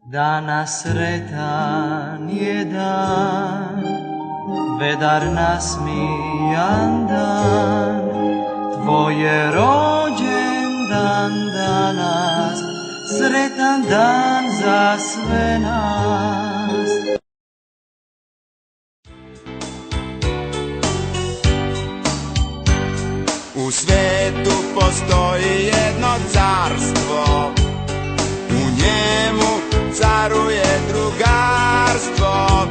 Danas sretan je dan, vedar nasmijan dan, tvoj je rođendan danas, sretan dan za sve nas. U svetu postoji jedno carstvo, u njemu caruje drugarstvo.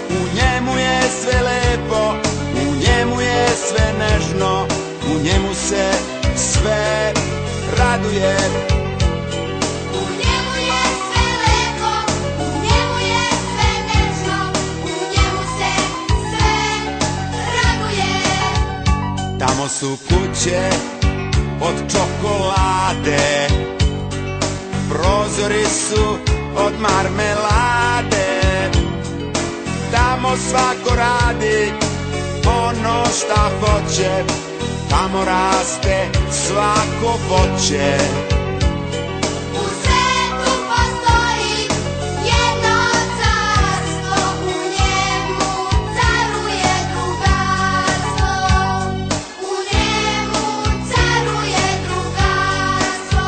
U njemu je sve lepo, u njemu je sve nežno, u njemu se sve raduje. U njemu je sve lepo, u njemu je sve nežno, u njemu se sve raduje. Tamo su kuće od čokolade, prozori su od marmelade. Tamo svako radi ono šta hoće, tamo raste svako voće. U svetu postoji jedno carstvo, u njemu caruje drugarstvo. U njemu caruje drugarstvo.